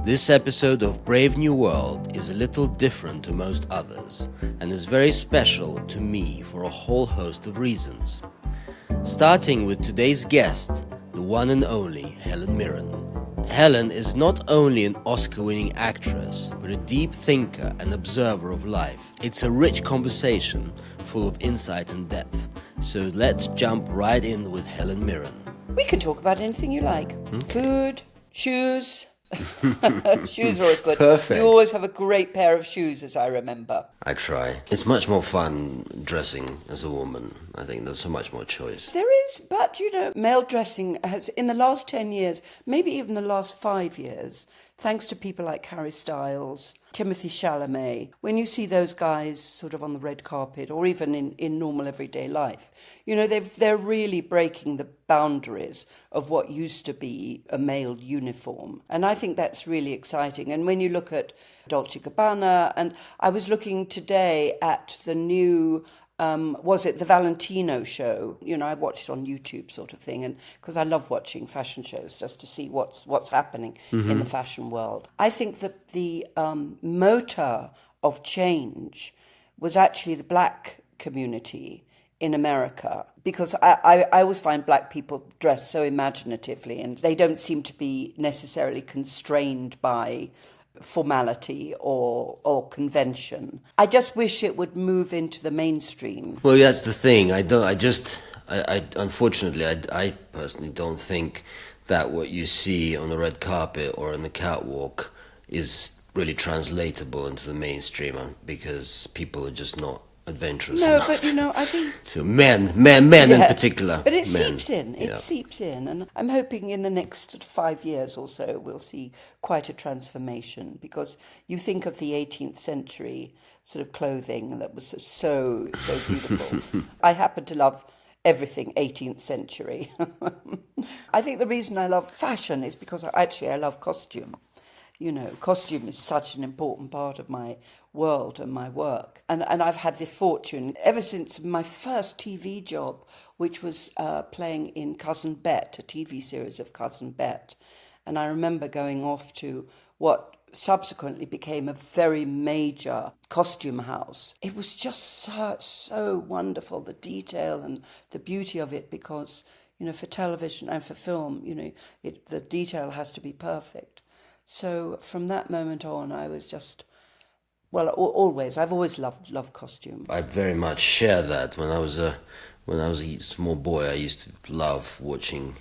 This episode of Brave New World is a little different to most others and is very special to me for a whole host of reasons. Starting with today's guest, the one and only Helen Mirren. Helen is not only an Oscar-winning actress, but a deep thinker and observer of life. It's a rich conversation full of insight and depth. So let's jump right in with Helen Mirren. We can talk about anything you like. Okay. Food, shoes. Shoes are always good. Perfect. You always have a great pair of shoes, as I remember. I try. It's much more fun dressing as a woman. I think there's so much more choice. There is, but male dressing has, in the last 10 years, maybe even the last 5 years, thanks to people like Harry Styles, Timothy Chalamet, when you see those guys sort of on the red carpet or even in normal everyday life, they're really breaking the boundaries of what used to be a male uniform. And I think that's really exciting. And when you look at Dolce & Gabbana, and I was looking today at the new was it the Valentino show? I watched it on YouTube sort of thing, and because I love watching fashion shows just to see what's happening in the fashion world. I think that the motor of change was actually the black community in America, because I always find black people dress so imaginatively, and they don't seem to be necessarily constrained by formality or convention. I just wish it would move into the mainstream. Well, that's the thing. Unfortunately, I personally don't think that what you see on the red carpet or on the catwalk is really translatable into the mainstream, because people are just not adventurous No, enough. but I think to men yes, in particular. But it men. seeps in. It seeps in, and I'm hoping in the next 5 years or so we'll see quite a transformation, because you think of the 18th century sort of clothing that was so beautiful. I happen to love everything 18th century. I think the reason I love fashion is because I love costume. Costume is such an important part of my world and my work. And I've had the fortune, ever since my first TV job, which was playing in Cousin Bet, a TV series of Cousin Bet. And I remember going off to what subsequently became a very major costume house. It was just so wonderful, the detail and the beauty of it, because, for television and for film, the detail has to be perfect. So from that moment on, I was just, I've always loved costume. I very much share that. When I was a small boy, I used to love watching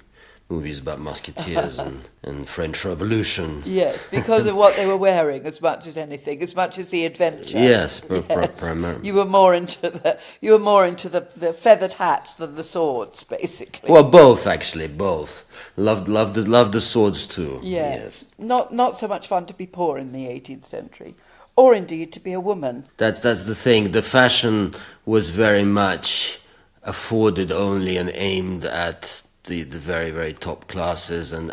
movies about musketeers and French Revolution. Yes, because of what they were wearing, as much as anything, as much as the adventure. Yes, primarily. You were more into the feathered hats than the swords, basically. Well, both actually, both. Loved the swords too. Yes. Not so much fun to be poor in the 18th century, or indeed to be a woman. That's the thing. The fashion was very much afforded only and aimed at the very, very top classes, and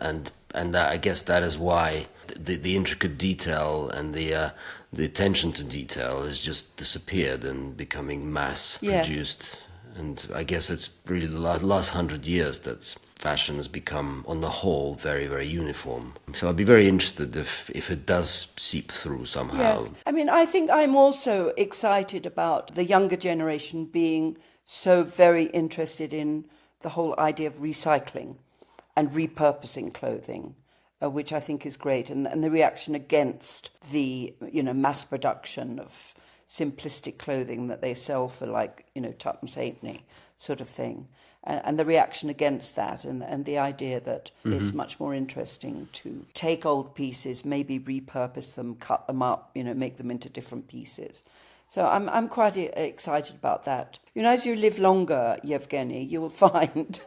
that, I guess that is why the intricate detail and the attention to detail has just disappeared and becoming mass produced. Yes. And I guess it's really the last 100 years that fashion has become, on the whole, very, very uniform. So I'd be very interested if it does seep through somehow. Yes. I think I'm also excited about the younger generation being so very interested in the whole idea of recycling and repurposing clothing, which I think is great, and the reaction against the mass production of simplistic clothing that they sell for tuppence halfpenny sort of thing, and the reaction against that, and the idea that it's much more interesting to take old pieces, maybe repurpose them, cut them up, make them into different pieces. So I'm quite excited about that. As you live longer, Evgeny, you will find,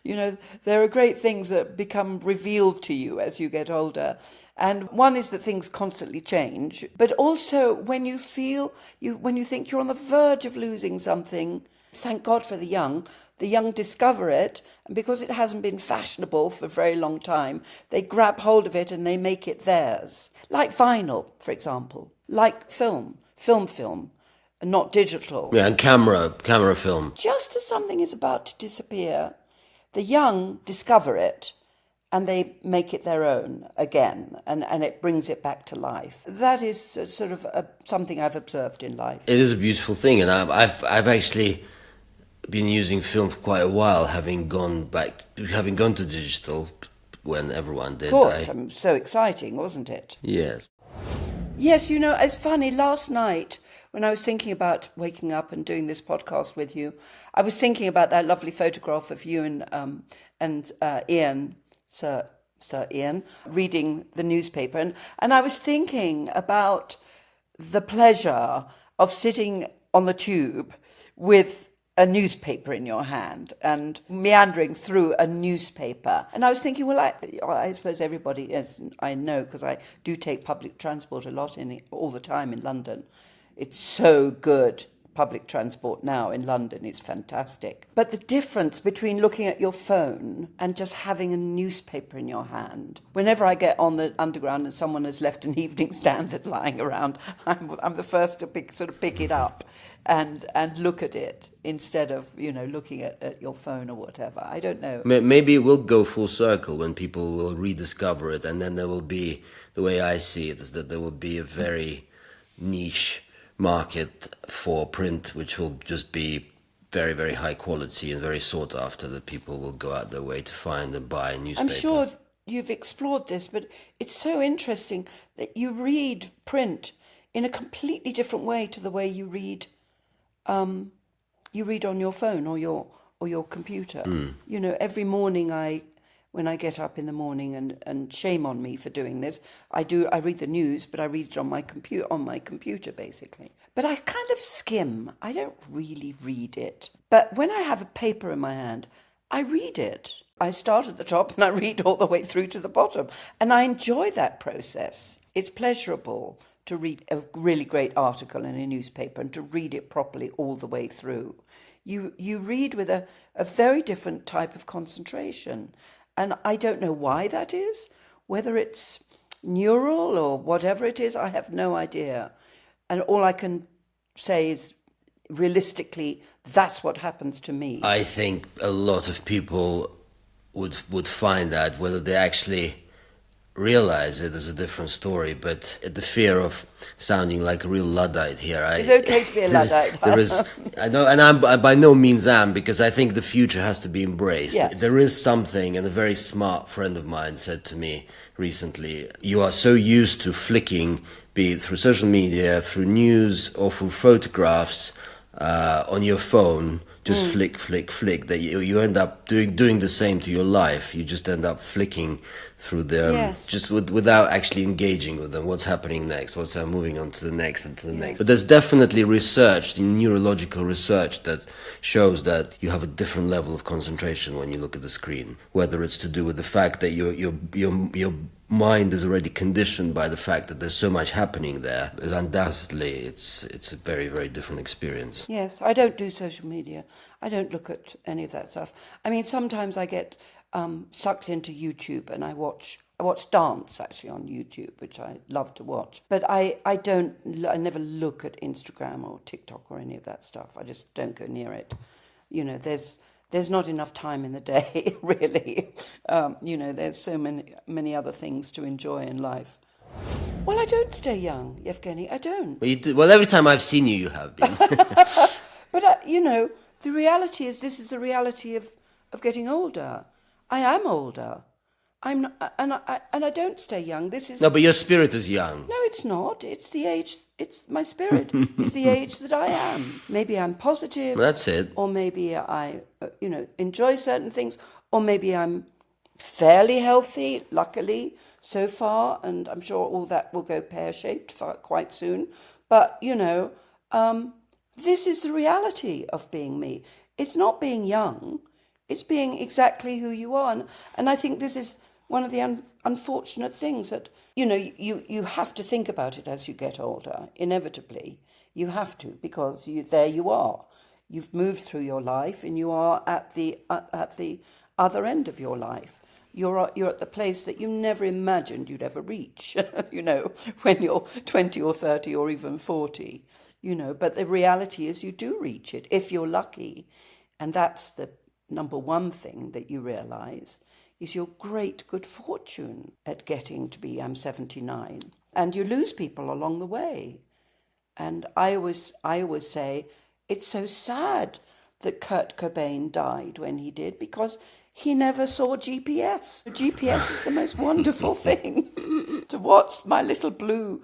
there are great things that become revealed to you as you get older. And one is that things constantly change, but also when you think you're on the verge of losing something, thank God for the young discover it, and because it hasn't been fashionable for a very long time, they grab hold of it and they make it theirs. Like vinyl, for example, like film, and not digital. Yeah, and camera film. Just as something is about to disappear, the young discover it and they make it their own again, and it brings it back to life. That is sort of something I've observed in life. It is a beautiful thing, and I've actually been using film for quite a while, having gone to digital when everyone did. Of course, so exciting, wasn't it? Yes. Yes, you know, it's funny, last night when I was thinking about waking up and doing this podcast with you, I was thinking about that lovely photograph of you and Ian, Sir Ian, reading the newspaper. And I was thinking about the pleasure of sitting on the tube with a newspaper in your hand and meandering through a newspaper. And I was thinking, well, I suppose everybody is, I know, because I do take public transport a lot all the time in London. It's so good. Public transport now in London is fantastic. But the difference between looking at your phone and just having a newspaper in your hand, whenever I get on the Underground and someone has left an Evening Standard lying around, I'm the first to pick it up and look at it instead of, looking at your phone or whatever. I don't know. Maybe it will go full circle when people will rediscover it, and then there will be, the way I see it, is that there will be a very niche market for print, which will just be very, very high quality and very sought after, that people will go out their way to find and buy a newspaper. I'm sure you've explored this, but it's so interesting that you read print in a completely different way to the way you read on your phone or your computer. Every morning when I get up in the morning, and shame on me for doing this, I read the news, but I read it on my computer basically. But I kind of skim. I don't really read it. But when I have a paper in my hand, I read it. I start at the top and I read all the way through to the bottom. And I enjoy that process. It's pleasurable to read a really great article in a newspaper and to read it properly all the way through. You read with a very different type of concentration. And I don't know why that is, whether it's neural or whatever it is, I have no idea. And all I can say is, realistically, that's what happens to me. I think a lot of people would find that, whether they actually realize it is a different story, but the fear of sounding like a real Luddite here. It's okay to be a Luddite. I know, and I by no means am, because I think the future has to be embraced. Yes. There is something, and a very smart friend of mine said to me recently, you are so used to flicking, be it through social media, through news, or through photographs on your phone, just flick, that you end up doing the same to your life. You just end up flicking through them, yes, just without actually engaging with them. What's happening next? What's moving on to the next and to the next? But there's definitely research, neurological research, that shows that you have a different level of concentration when you look at the screen. Whether it's to do with the fact that your mind is already conditioned by the fact that there's so much happening there. Undoubtedly, it's a very, very different experience. Yes, I don't do social media. I don't look at any of that stuff. I mean, sometimes I get sucked into YouTube and I watch dance actually on YouTube, which I love to watch. But I never look at Instagram or TikTok or any of that stuff. I just don't go near it. There's not enough time in the day, really. There's so many other things to enjoy in life. Well, I don't stay young, Evgeny. I don't. Well, every time I've seen you, you have been. But, the reality is, this is the reality of getting older. I am older. I'm not, and I don't stay young. This is... No, but your spirit is young. No, it's not. It's the age. It's my spirit. It's the age that I am. Maybe I'm positive. That's it. Or maybe I, enjoy certain things. Or maybe I'm fairly healthy, luckily, so far. And I'm sure all that will go pear-shaped quite soon. But, this is the reality of being me. It's not being young. It's being exactly who you are. And I think this is one of the unfortunate things that, you have to think about it as you get older, inevitably. You have to, because there you are. You've moved through your life and you are at the other end of your life. You're at the place that you never imagined you'd ever reach, when you're 20 or 30 or even 40, But the reality is you do reach it if you're lucky. And that's the number one thing that you realize. is your great good fortune at getting to be, I'm 79. And you lose people along the way. And I always say, it's so sad that Kurt Cobain died when he did, because he never saw GPS. GPS is the most wonderful thing. To watch my little blue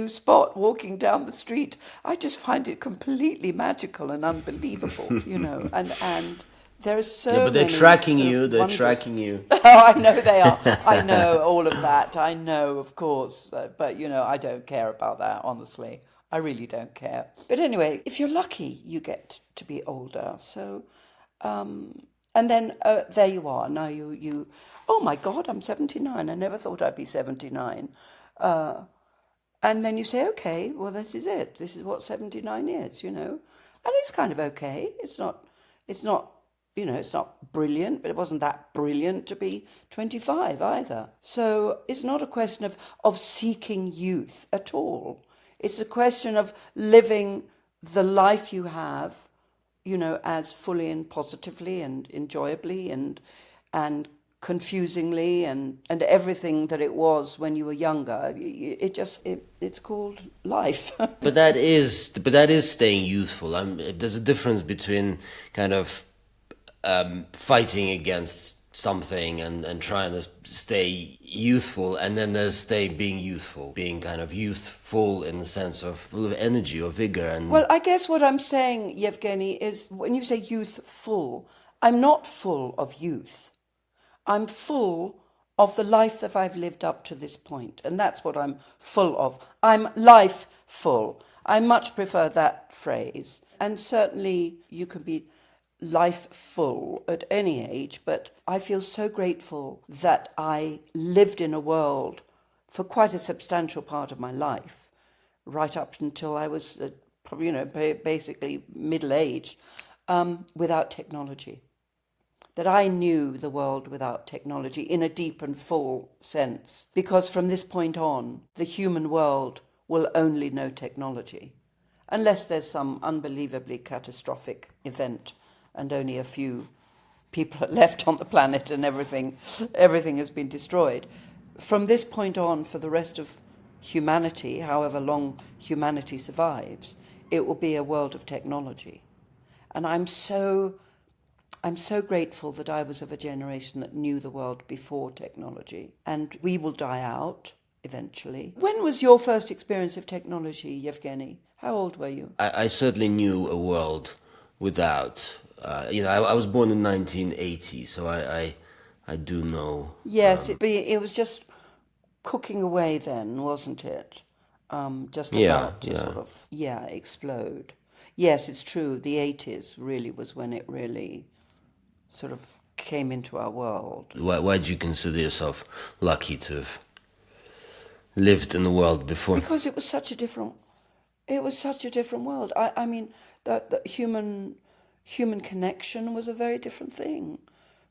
spot walking down the street, I just find it completely magical and unbelievable, and there are so many. Yeah, but they're tracking you. They're wondrous... tracking you. Oh, I know they are. I know all of that. I know, of course. But, I don't care about that, honestly. I really don't care. But anyway, if you're lucky, you get to be older. So, and then there you are. Now you, oh my God, I'm 79. I never thought I'd be 79. And then you say, okay, well, this is it. This is what 79 is, And it's kind of okay. It's not, it's not brilliant, but it wasn't that brilliant to be 25 either. So it's not a question of seeking youth at all. It's a question of living the life you have, as fully and positively and enjoyably and confusingly and everything that it was when you were younger. It's called life. But that is staying youthful. There's a difference between kind of fighting against something and trying to stay youthful, and then there's being youthful, being kind of youthful in the sense of full of energy or vigor. And well, I guess what I'm saying, Evgeny, is when you say youthful, I'm not full of youth. I'm full of the life that I've lived up to this point, and that's what I'm full of. I'm life full. I much prefer that phrase. And certainly you can be life full at any age, but I feel so grateful that I lived in a world for quite a substantial part of my life, right up until I was probably, basically middle-aged, without technology. That I knew the world without technology in a deep and full sense, because from this point on, the human world will only know technology, unless there's some unbelievably catastrophic event and only a few people are left on the planet and everything has been destroyed. From this point on, for the rest of humanity, however long humanity survives, it will be a world of technology. And I'm so grateful that I was of a generation that knew the world before technology. And we will die out eventually. When was your first experience of technology, Evgeny? How old were you? I certainly knew a world without. I was born in 1980, so I do know. Yes, it was just cooking away then, wasn't it? Just Yeah, about to yeah. sort of, explode. Yes, it's true. The 80s really was when it really sort of came into our world. Why do you consider yourself lucky to have lived in the world before? Because it was such a different world. I mean, the human connection was a very different thing.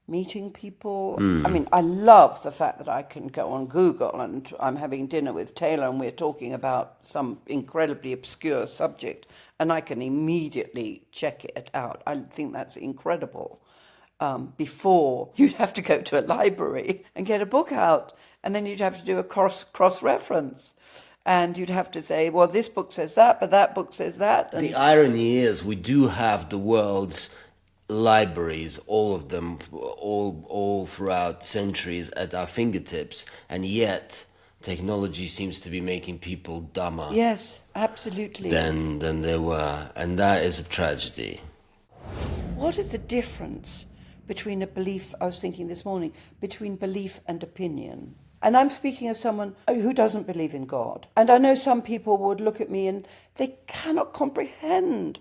Meeting people. I mean, I love the fact that I can go on Google and I'm having dinner with Taylor and we're talking about some incredibly obscure subject and I can immediately check it out. I think that's incredible. Before, you'd have to go to a library and get a book out, and then you'd have to do a cross-reference. And you'd have to say, well, this book says that, but that book says that. And the irony is we do have the world's libraries, all of them, all throughout centuries at our fingertips, and yet technology seems to be making people dumber. Yes, absolutely. Than they were, and that is a tragedy. What is the difference between a belief, I was thinking this morning, between belief and opinion? And I'm speaking as someone who doesn't believe in God. And I know some people would look at me and they cannot comprehend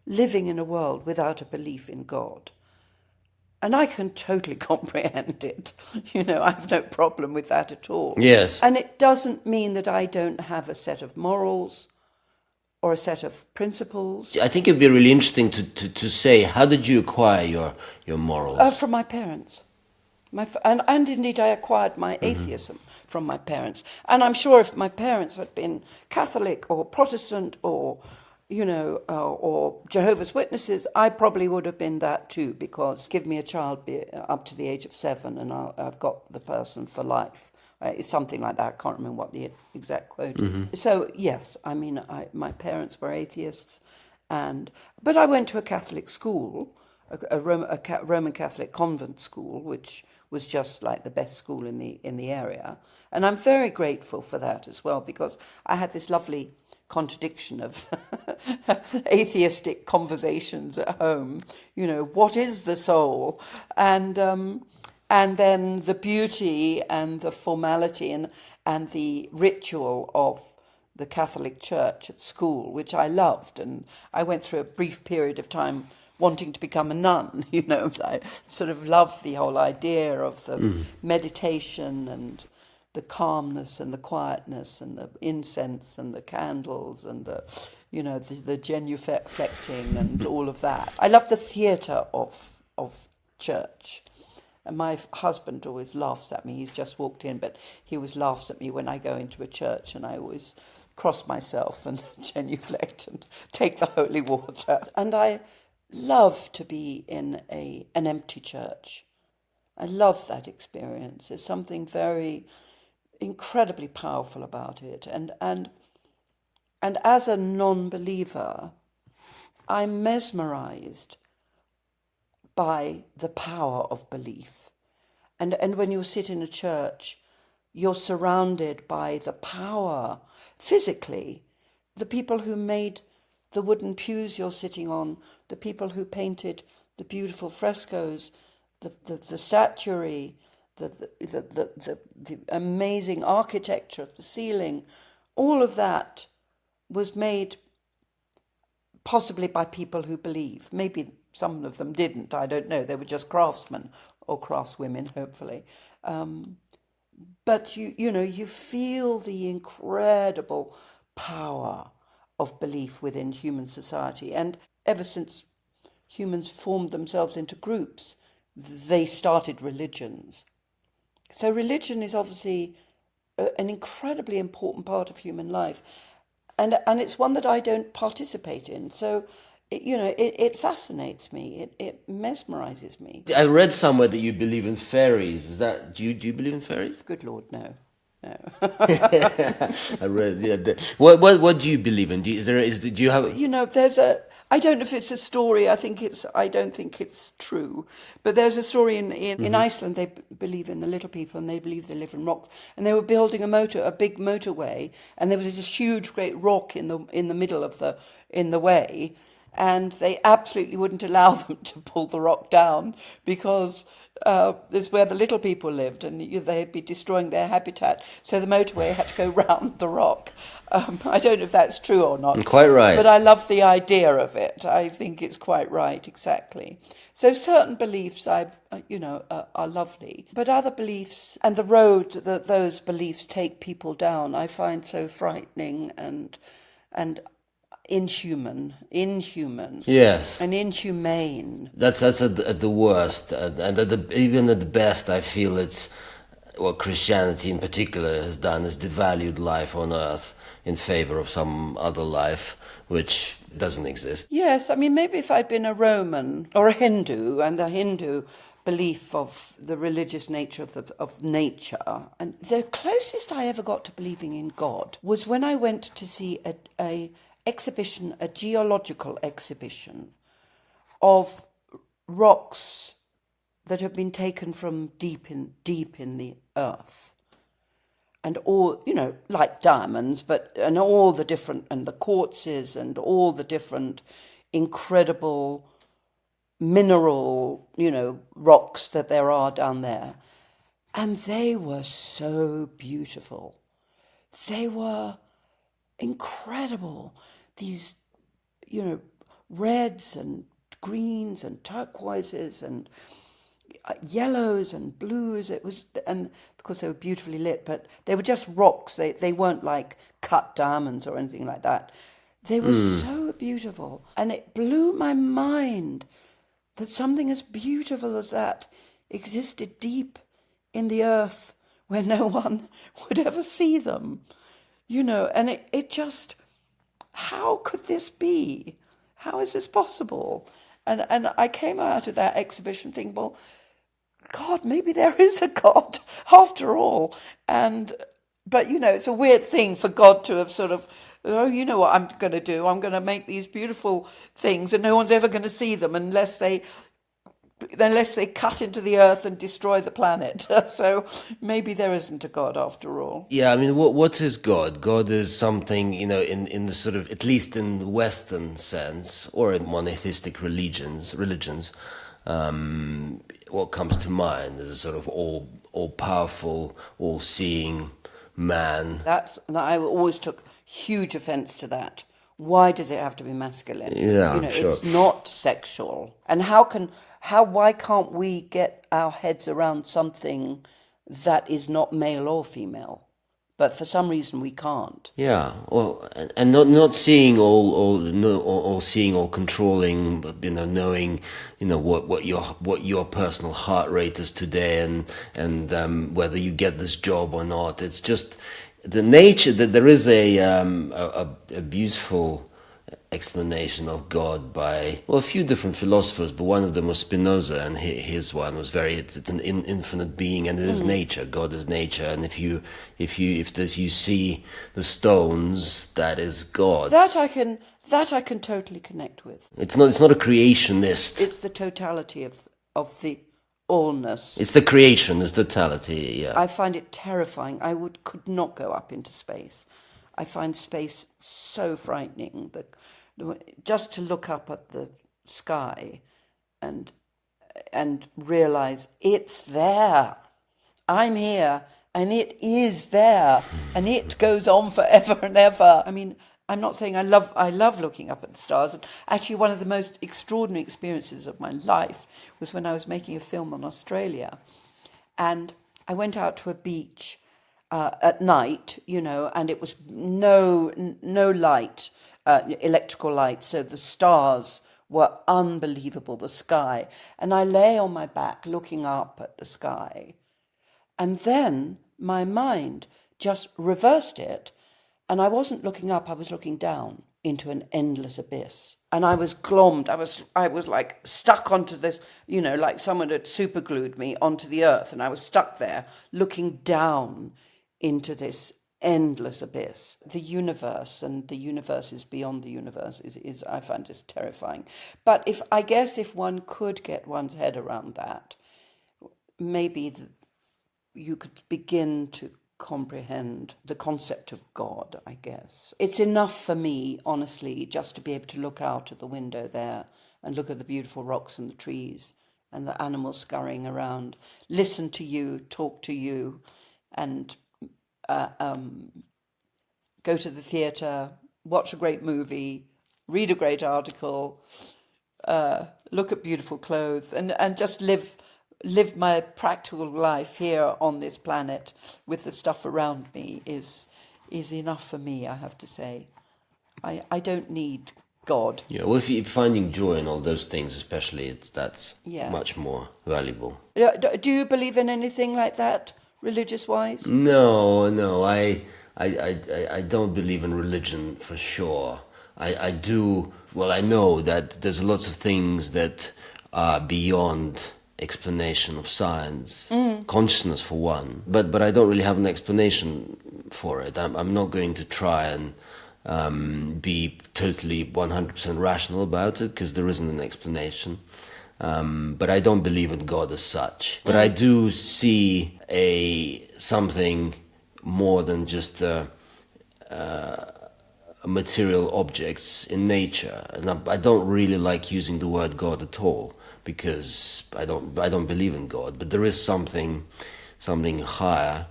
living in a world without a belief in God. And I can totally comprehend it. I have no problem with that at all. Yes. And it doesn't mean that I don't have a set of morals or a set of principles. I think it'd be really interesting to say, how did you acquire your morals? From my parents. And indeed I acquired my atheism from my parents. And I'm sure if my parents had been Catholic or Protestant or or Jehovah's Witnesses, I probably would have been that too, because give me a child up to the age of 7 and I've got the person for life. It's something like that. I can't remember what the exact quote is. So, yes, I mean, my parents were atheists, but I went to a Catholic school, a Roman Catholic convent school, which was just like the best school in the area. And I'm very grateful for that as well, because I had this lovely contradiction of atheistic conversations at home. What is the soul? And then the beauty and the formality and the ritual of the Catholic Church at school, which I loved. And I went through a brief period of time wanting to become a nun. I sort of loved the whole idea of the meditation and the calmness and the quietness and the incense and the candles and the genuflecting and all of that. I love the theatre of church. And my husband always laughs at me. He's just walked in, but he always laughs at me when I go into a church, and I always cross myself and genuflect and take the holy water. And I love to be in an empty church. I love that experience. There's something very incredibly powerful about it. And as a non-believer, I'm mesmerized by the power of belief. And when you sit in a church, you're surrounded by the power, physically, the people who made the wooden pews you're sitting on, the people who painted the beautiful frescoes, the statuary, the amazing architecture of the ceiling. All of that was made possibly by people who believe. Maybe some of them didn't, I don't know. They were just craftsmen or craftswomen, hopefully. But you feel the incredible power of belief within human society. And ever since humans formed themselves into groups, they started religions. So religion is obviously an incredibly important part of human life. And it's one that I don't participate in. So, it fascinates me. It mesmerizes me. I read somewhere that you believe in fairies. Is that do you believe in fairies? Good Lord, no. I read. Yeah. What do you believe in? Do you have? I don't know if it's a story. I don't think it's true. But there's a story in Iceland. They believe in the little people, and they believe they live in rocks. And they were building a big motorway, and there was this huge, great rock in the middle of the way, and they absolutely wouldn't allow them to pull the rock down because this is where the little people lived, and they'd be destroying their habitat. So the motorway had to go round the rock. I don't know if that's true or not. Quite right. But I love the idea of it. I think it's quite right, exactly. So certain beliefs, are lovely. But other beliefs, and the road that those beliefs take people down, I find so frightening and inhuman, Yes, and inhumane. that's at the worst, and even at the best, I feel it's what Christianity in particular has done is devalued life on earth in favor of some other life which doesn't exist. Yes, I mean, maybe if I'd been a Roman or a Hindu, and the Hindu belief of the religious nature of nature, and the closest I ever got to believing in God was when I went to see a geological exhibition of rocks that have been taken from deep in the earth. And all, like diamonds, and all the different, and the quartzes, and all the different incredible mineral, rocks that there are down there. And they were so beautiful. They were incredible. These, reds and greens and turquoises and yellows and blues. And of course they were beautifully lit, but they were just rocks. They weren't like cut diamonds or anything like that. They were so beautiful, and it blew my mind that something as beautiful as that existed deep in the earth where no one would ever see them, and it just, how could this be? How is this possible? And I came out of that exhibition thinking, well, God, maybe there is a God after all. But it's a weird thing for God to have sort of, oh, you know what I'm going to do? I'm going to make these beautiful things, and no one's ever going to see them unless they cut into the earth and destroy the planet. So maybe there isn't a God after all. Yeah, I mean, what is God? God is something, in the sort of, at least in the Western sense, or in monotheistic religions, what comes to mind is a sort of all powerful, all seeing man. I always took huge offence to that. Why does it have to be masculine? Yeah, sure. It's not sexual. And why can't we get our heads around something that is not male or female? But for some reason we can't. Yeah, well, and not seeing all seeing, all controlling, but knowing, what your personal heart rate is today, and whether you get this job or not. It's just the nature that there is a beautiful explanation of God by a few different philosophers, but one of them was Spinoza, and his one was it's an infinite being, and it is nature. God is nature, and if you see the stones, that is God. That I can totally connect with. It's not a creationist. It's the totality of the allness. It's the creation, it's totality. Yeah. I find it terrifying. Could not go up into space. I find space so frightening. Just to look up at the sky and realize it's there. I'm here, and it is there, and it goes on forever and ever. I mean, I'm not saying I love looking up at the stars. And actually, one of the most extraordinary experiences of my life was when I was making a film on Australia, and I went out to a beach at night, and it was no light, electrical light, so the stars were unbelievable, the sky. And I lay on my back looking up at the sky, and then my mind just reversed it, and I wasn't looking up, I was looking down into an endless abyss. And I was glommed, I was like stuck onto this, like someone had superglued me onto the earth, and I was stuck there looking down into this endless abyss. The universe and the universes beyond the universe is I find this terrifying. But if one could get one's head around that, maybe you could begin to comprehend the concept of God, I guess. It's enough for me, honestly, just to be able to look out at the window there and look at the beautiful rocks and the trees and the animals scurrying around, listen to you, talk to you, and go to the theatre, watch a great movie, read a great article, look at beautiful clothes, and just live my practical life here on this planet with the stuff around me is enough for me, I have to say. I don't need God. Yeah, well, if you're finding joy in all those things, especially, that's much more valuable. Do you believe in anything like that, religious-wise? No, I don't believe in religion for sure. I do. Well, I know that there's lots of things that are beyond explanation of science, consciousness for one. But I don't really have an explanation for it. I'm not going to try and be totally 100% rational about it, because there isn't an explanation. But I don't believe in God as such. But I do see something more than just material objects in nature. And I don't really like using the word God at all, because I don't believe in God. But there is something higher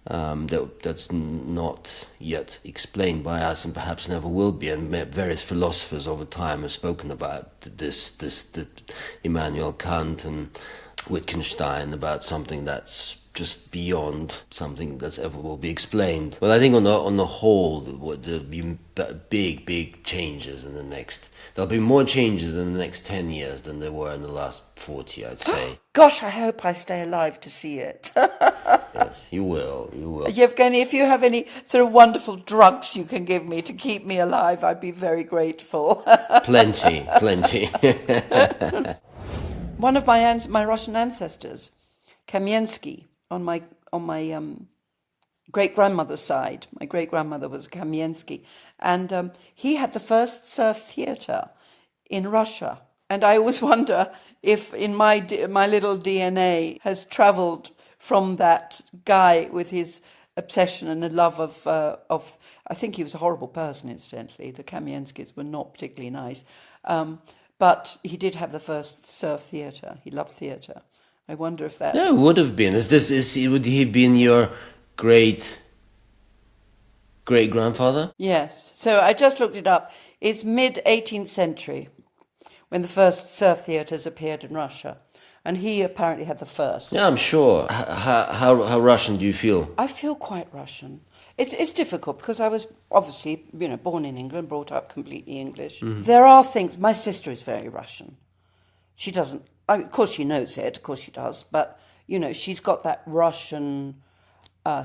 that's not yet explained by us, and perhaps never will be. And various philosophers over time have spoken about this Immanuel Kant and Wittgenstein, about something that's just beyond something that's ever will be explained. Well, I think on the whole, there'll be big changes in the next. There'll be more changes in the next 10 years than there were in the last 40, I'd say. Gosh, I hope I stay alive to see it. Yes, you will. Evgeny, if you have any sort of wonderful drugs you can give me to keep me alive, I'd be very grateful. Plenty. One of my Russian ancestors, Kamensky, on my great-grandmother's side. My great-grandmother was Kamensky. And he had the first surf theatre in Russia. And I always wonder if in my little DNA has travelled from that guy with his obsession and a love of I think he was a horrible person, incidentally. The Kamienskys were not particularly nice. But he did have the first surf theatre. He loved theatre. I wonder if that... No, it would have been. Would he have been your great-grandfather? Yes. So I just looked it up. It's mid-18th century when the first surf theatres appeared in Russia. And he apparently had the first. Yeah, I'm sure. How Russian do you feel? I feel quite Russian. It's difficult because I was obviously, born in England, brought up completely English. Mm-hmm. There are things... My sister is very Russian. She doesn't... of course she knows it, of course she does. But, she's got that Russian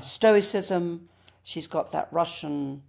stoicism. She's got that Russian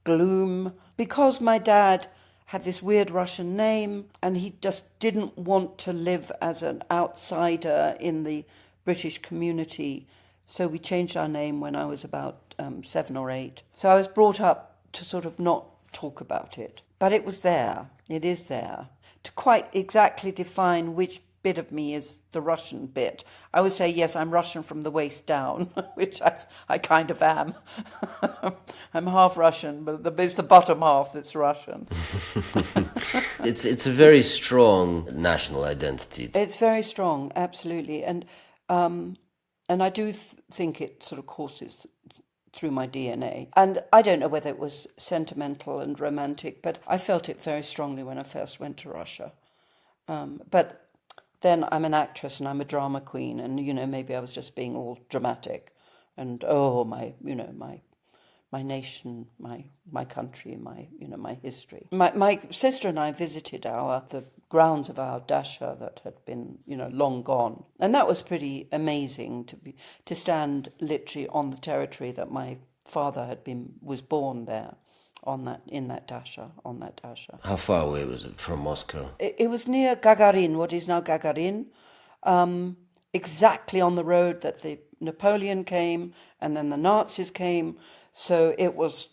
gloom. Because my dad had this weird Russian name and he just didn't want to live as an outsider in the British community. So we changed our name when I was about 7 or 8. So I was brought up to sort of not talk about it. But it was there. It is there. To quite exactly define which bit of me is the Russian bit, I would say, yes, I'm Russian from the waist down, which I kind of am. I'm half Russian, but it's the bottom half that's Russian. It's a very strong national identity. It's very strong, absolutely. And I do think it sort of courses through my DNA. And I don't know whether it was sentimental and romantic, but I felt it very strongly when I first went to Russia. But then I'm an actress and I'm a drama queen, and maybe I was just being all dramatic, and my nation, my country, my history. My sister and I visited the grounds of our dasha that had been long gone, and that was pretty amazing to stand literally on the territory that my father was born there. In that dasha. How far away was it from Moscow? It was near Gagarin, what is now Gagarin, exactly on the road that the Napoleon came and then the Nazis came. So it was,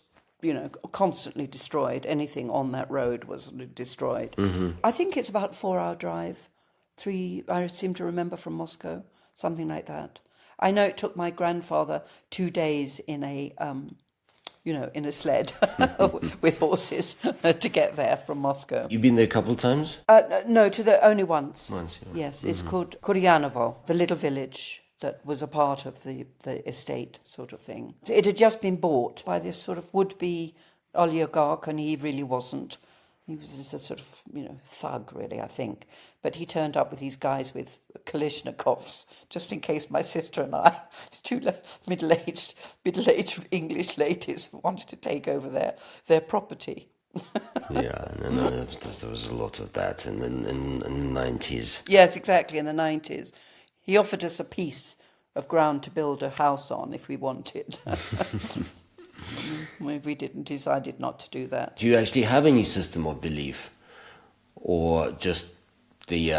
constantly destroyed. Anything on that road was destroyed. Mm-hmm. I think it's about a 4-hour drive. 3, I seem to remember, from Moscow, something like that. I know it took my grandfather 2 days in a sled with horses to get there from Moscow. You've been there a couple of times? No, only once. Once, yeah. Yes, it's called Kuryanovo, the little village that was a part of the estate sort of thing. It had just been bought by this sort of would-be oligarch, and he really wasn't. He was just a sort of, thug, really, I think. But he turned up with these guys with Kalashnikovs, just in case my sister and I, it's two middle-aged English ladies, wanted to take over their property. Yeah, no, there was a lot of that in the 90s. Yes, exactly, in the 90s. He offered us a piece of ground to build a house on if we wanted. We decided not to do that. Do you actually have any system of belief, or just the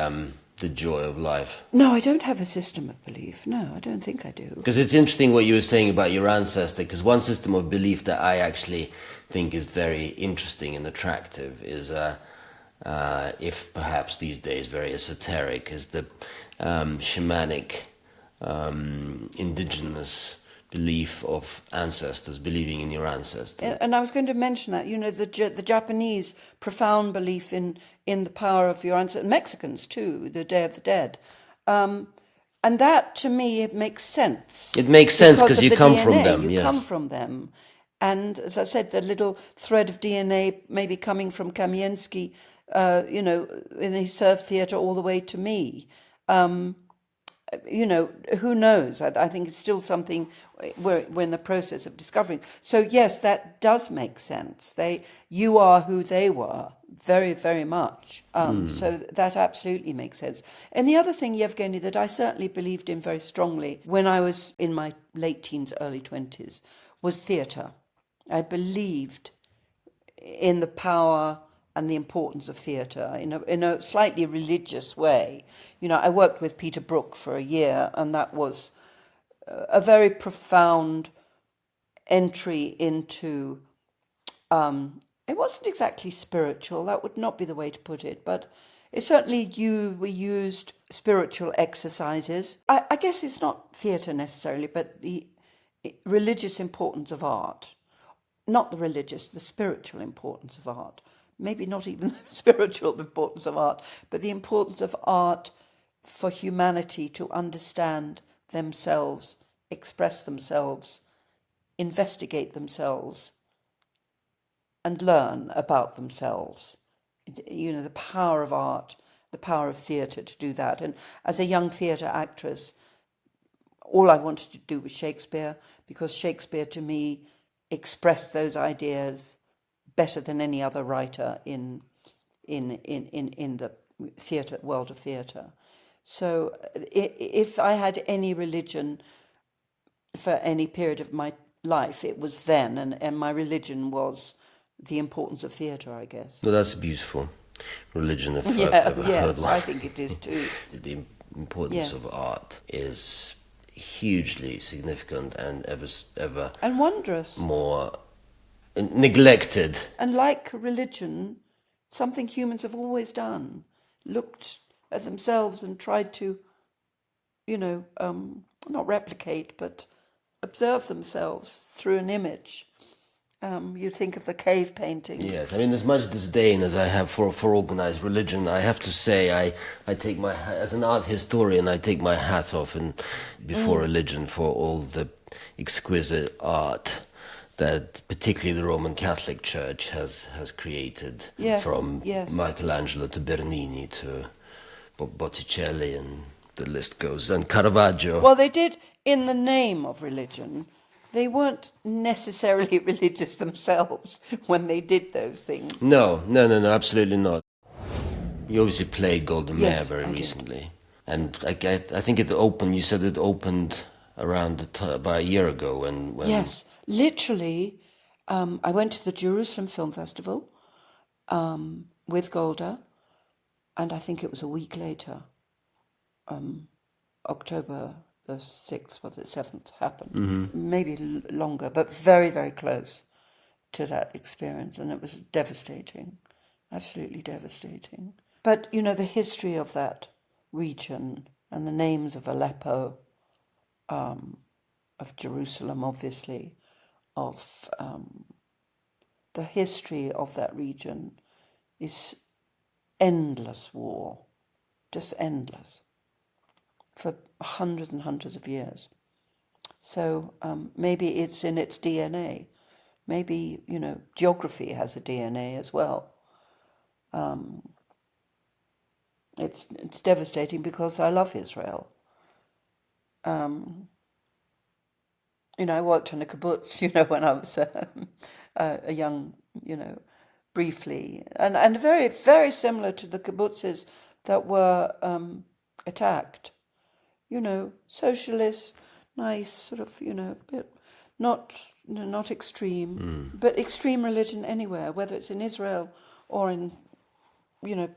joy of life? No, I don't have a system of belief. No, I don't think I do. Because it's interesting what you were saying about your ancestor, because one system of belief that I actually think is very interesting and attractive is, if perhaps these days very esoteric, is the shamanic, indigenous belief of ancestors, believing in your ancestors. And I was going to mention that, the Japanese profound belief in the power of your ancestors, Mexicans too, the Day of the Dead. And that, to me, it makes sense. It makes sense because you come from them. You come from them. And as I said, the little thread of DNA maybe coming from Kamiensky, in his surf theatre all the way to me. you know, who knows? I think it's still something we're in the process of discovering. So yes, that does make sense. You are who they were, very, very much. So that absolutely makes sense. And the other thing, Yevgeny, that I certainly believed in very strongly when I was in my late teens, early 20s, was theatre. I believed in the power and the importance of theatre in a slightly religious way. You know, I worked with Peter Brook for a year, and that was a very profound entry into, it wasn't exactly spiritual, that would not be the way to put it, but it certainly we used spiritual exercises. I guess it's not theatre necessarily, but the religious importance of art. Not the spiritual importance of art. Maybe not even the spiritual importance of art, but the importance of art for humanity to understand themselves, express themselves, investigate themselves, and learn about themselves. You know, the power of art, the power of theatre to do that. And as a young theatre actress, all I wanted to do was Shakespeare, because Shakespeare to me expressed those ideas better than any other writer in the theatre world of theatre. So if I had any religion for any period of my life, it was then, and my religion was the importance of theatre, I guess. So that's beautiful. Religion, if I've ever heard Yes, one. I think it is too. The importance of art is hugely significant and ever and wondrous, more neglected. And like religion, something humans have always done, looked at themselves and tried to, you know, not replicate, but observe themselves through an image. You think of the cave paintings. Yes, I mean, as much disdain as I have for organized religion, I have to say, I take as an art historian, I take my hat off before religion for all the exquisite art that particularly the Roman Catholic Church has created, from Michelangelo to Bernini to Botticelli, and the list goes, and Caravaggio. Well, they did in the name of religion. They weren't necessarily religious themselves when they did those things. No, absolutely not. You obviously played Golden Mare very recently. And I think it opened, you said it opened around about a year ago. When Yes, literally, I went to the Jerusalem Film Festival with Golda, and I think it was a week later, October the 6th, was it 7th, happened. Maybe longer, but very, very close to that experience, and it was devastating, absolutely devastating. But, you know, the history of that region and the names of Aleppo, of Jerusalem, obviously, of the history of that region is endless war, just endless, for hundreds and hundreds of years. So maybe it's in its DNA. Maybe, you know, geography has a DNA as well. It's devastating because I love Israel. You know, I worked on a kibbutz, you know, when I was a young, you know, briefly. And very, very similar to the kibbutzes that were attacked. You know, socialist, nice, sort of, you know, bit not extreme, but extreme religion anywhere, whether it's in Israel or in, you know,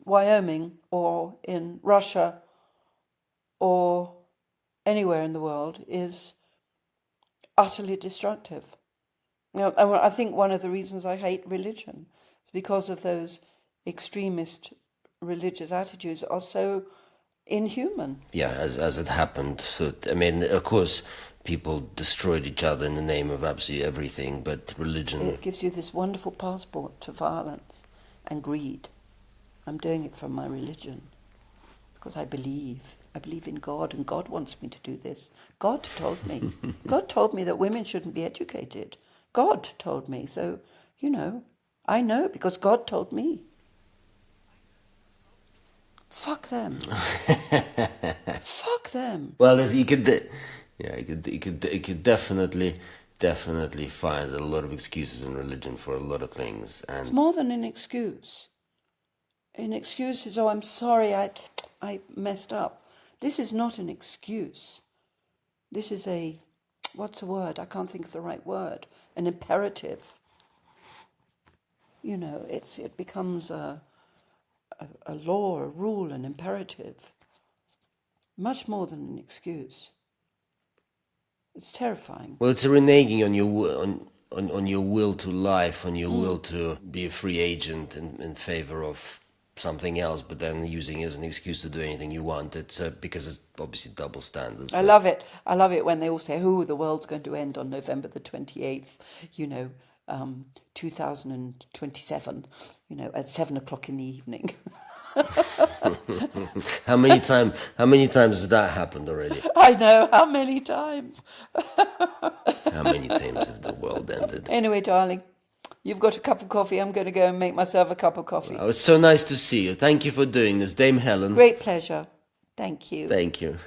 Wyoming or in Russia or anywhere in the world, is utterly destructive. You know, I think one of the reasons I hate religion is because of those extremist religious attitudes are so inhuman. Yeah, as it happened. So, I mean, of course, people destroyed each other in the name of absolutely everything, but religion... It gives you this wonderful passport to violence and greed. I'm doing it from my religion because I believe in God, and God wants me to do this. God told me. God told me that women shouldn't be educated. God told me. So, you know, I know because God told me. Fuck them. Fuck them. Well, you could, you could definitely find a lot of excuses in religion for a lot of things, It's and more than an excuse. An excuse is, oh, I'm sorry, I messed up. This is not an excuse. This is what's the word? I can't think of the right word. An imperative. You know, it becomes a law, a rule, an imperative. Much more than an excuse. It's terrifying. well, it's a reneging on on your will to life, on your will to be a free agent in favor of something else, but then using it as an excuse to do anything you want. It's because it's obviously double standards. I love it. I love it when they all say, "Oh, the world's going to end on November the 28th." 2027. At 7 o'clock in the evening. How many times has that happened already? I know how many times. How many times have the world ended? Anyway, darling, you've got a cup of coffee. I'm going to go and make myself a cup of coffee. Oh, it's so nice to see you. Thank you for doing this, Dame Helen. Great pleasure. Thank you. Thank you.